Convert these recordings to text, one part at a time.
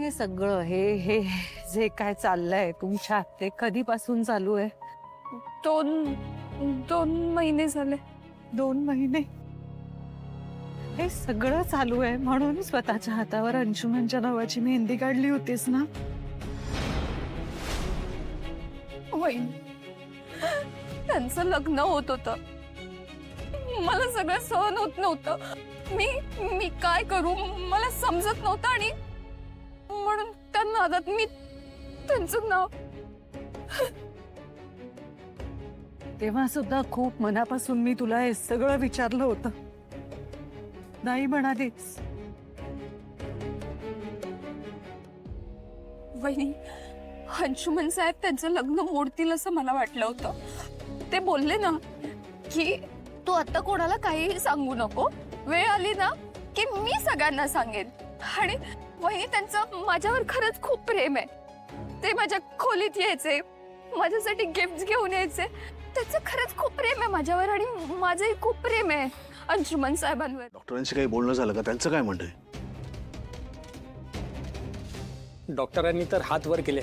हे सगळं हे हे जे काय चाललंय तुमच्यात ते कधीपासून चालू आहे? 2 महिने झाले. 2 महिने? हे सगळं चालू आहे म्हणून स्वतःच्या हातावर अंशुमनच्या नावाची मेहंदी काढली होतीस ना? वहिनी, त्यांचं लग्न होत होतं. मला सगळं सहन होत नव्हतं. मी काय करू मला समजत नव्हतं आणि म्हणून त्या नादात मी त्यांचं नाव. तेव्हा सुद्धा खूप मनापासून मी तुला हे सगळं विचारलं होतं. नाही म्हणालीस. वहिनी, अंशुमन साहेब त्यांचं लग्न मोडतील असं मला वाटलं होतं. ते बोलले ना की तू आता कोणाला काहीही सांगू नको, वेळ आली ना की मी सगळ्यांना सांगेन. आणि वहिनी, त्यांचं माझ्यावर खरंच खूप प्रेम आहे. ते माझ्या खोलीत यायचे, माझ्यासाठी गिफ्ट घेऊन यायचे. त्याचं खरंच खूप प्रेम आहे माझ्यावर आणि माझंही खूप प्रेम आहे अंशुमन साहेबांवर. डॉक्टरांशी काही बोलणं झालं का? त्यांचं काय म्हणणं आहे? डॉक्टरांनी तर हात वर केले.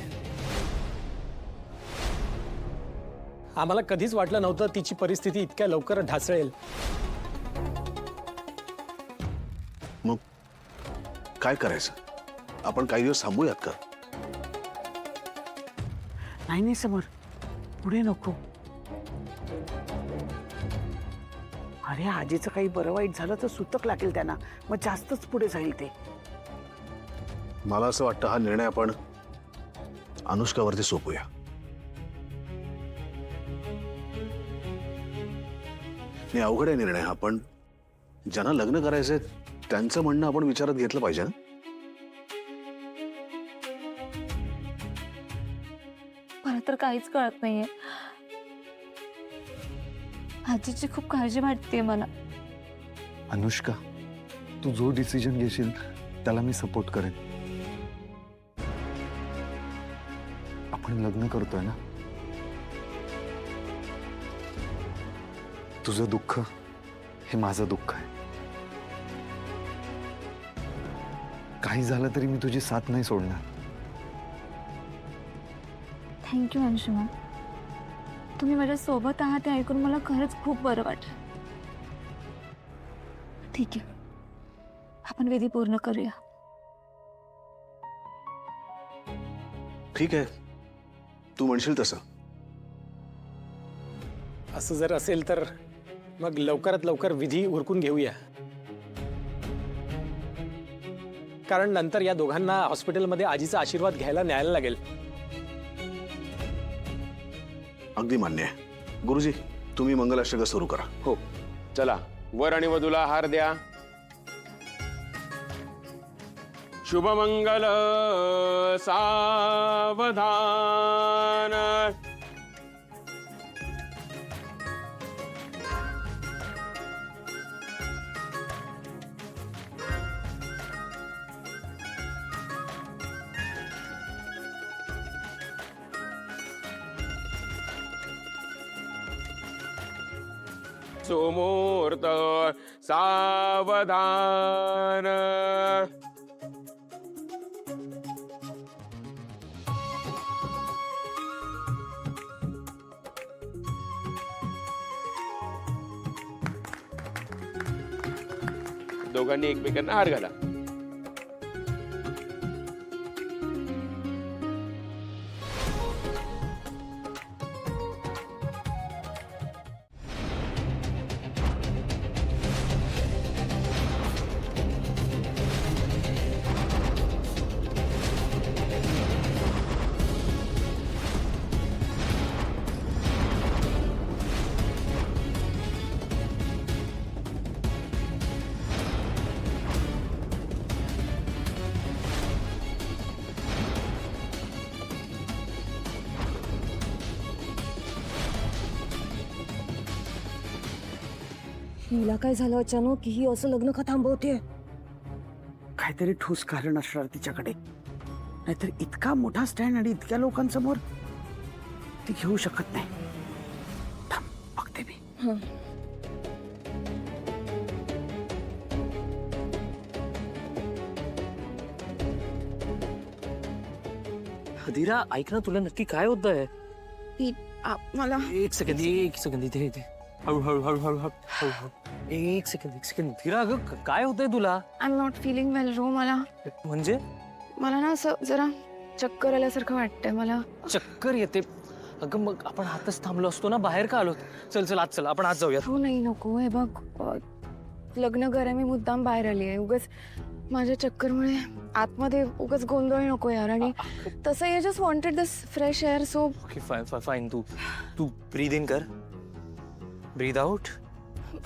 आम्हाला कधीच वाटलं नव्हतं तिची परिस्थिती इतक्या लवकर ढासळेल. मग काय करायचं? आपण काही दिवस थांबूयात का? नाही समोर पुढे नको. अरे आजीचं काही बरं वाईट झालं तर सुतक लागेल त्यांना, मग जास्तच पुढे जाईल ते. मला असं वाटतं हा निर्णय आपण अनुष्कावरती सोपूया. नाही, अवघड आहे निर्णय हा, पण ज्यांना लग्न करायचंय त्यांचं म्हणणं आपण विचारात घेतलं पाहिजे ना. मला तर काहीच कळत नाहीये. आजीची खूप काळजी वाटते मला. अनुष्का, तू जो डिसिजन घेशील त्याला मी सपोर्ट करेन. आपण लग्न करतोय ना. तुझं दुःख हे माझं दुःख आहे. काही झालं तरी मी तुझी साथ नाही सोडणार. थँक्यू अंशुमन, तुम्ही माझ्या सोबत आहात हे ऐकून मला खरंच खूप बरं वाटलं. ठीक आहे, आपण विधी पूर्ण करूया. ठीक आहे, तू म्हणशील तसं. असं जर असेल तर मग लवकरात लवकर विधी उरकून घेऊया, कारण नंतर या दोघांना हॉस्पिटलमध्ये आजीचा आशीर्वाद घ्यायला न्यायला लागेल. अगदी मान्य आहे. गुरुजी, तुम्ही मंगलाष्टक सुरू करा. हो, चला वर आणि वधूला हार द्या. शुभमंगल सावधान. सुमुहूर्त सावधान. दोघांनी एकमेकांना हार घाला. हिला काय झालं अचानक की ही असं लग्न का थांबवते? काहीतरी ठोस कारण असणार तिच्याकडे, नाहीतर इतका मोठा स्टँड आणि इतक्या लोकांसमोर ती घेऊ शकत नाही. थांब, बघते मी. हदीरा ऐक ना, तुला नक्की काय होतंय? मला एक सेकंद इथे इथे. हळू हळू हळू हळू हळू हळू हळू. एक सेकंद धीरा, अगं काय होतंय तुला? I am not feeling well रो. म्हणजे मला ना असं जरा चक्कर आल्यासारखं वाटतंय मला. चक्कर येते? अगं मग आपण आतच थांबलो असतो ना, बाहेर का आलो? चल आज आपण आज जाऊया. हो नाही नको. हे बघ लग्न करा, मी मुद्दाम बाहेर आली आहे. उगाच माझ्या चक्करमुळे आतमध्ये उगाच गोंधळ नको यार. आणि तसं I just wanted this fresh air. So okay fine. तू ब्रीद इन कर, ब्रीद आउट.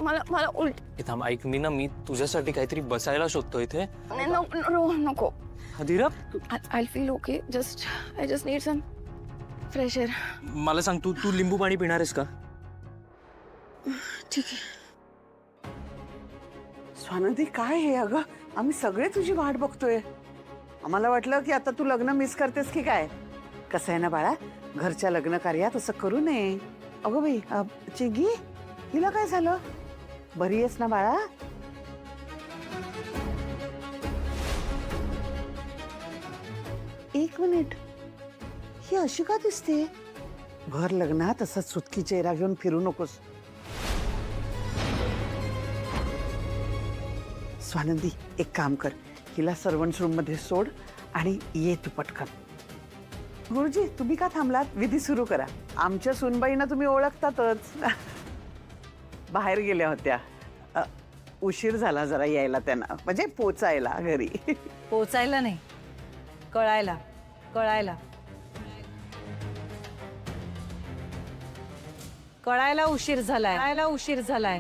मला उलट थांब, ऐक, मी तुझ्यासाठी काहीतरी बसायला शोधतो इथे. नको. हदीरा I feel okay. I just need some fresh air. मला सांग, तू लिंबू पाणी पिणार आहेस का? ठीक आहे. स्वानंदी काय हे अगं, आम्ही सगळे तुझी वाट बघतोय. आम्हाला वाटलं की आता तू लग्न मिस करतेस की काय. कसं आहे ना बाळा, घरच्या लग्न कार्यात असं करू नये. अगं बाई, चिंगी हिला काय झालं? बरी आहेस ना बाळा? एक मिनिट, ही अशी का दिसते? भर लग्नात असं सुटकी चेहरा घेऊन फिरू नकोस. स्वानंदी एक काम कर, हिला सर्वंट्स रूम मध्ये सोड आणि ये तू पटकन. गुरुजी तुम्ही का थांबलात? विधी सुरू करा. आमच्या सुनबाईंना तुम्ही ओळखतातच. बाहेर गेल्या होत्या. उशीर झाला जरा यायला त्यांना, म्हणजे पोचायला घरी. पोचायला नाही, कळायला. कळायला उशीर झालाय.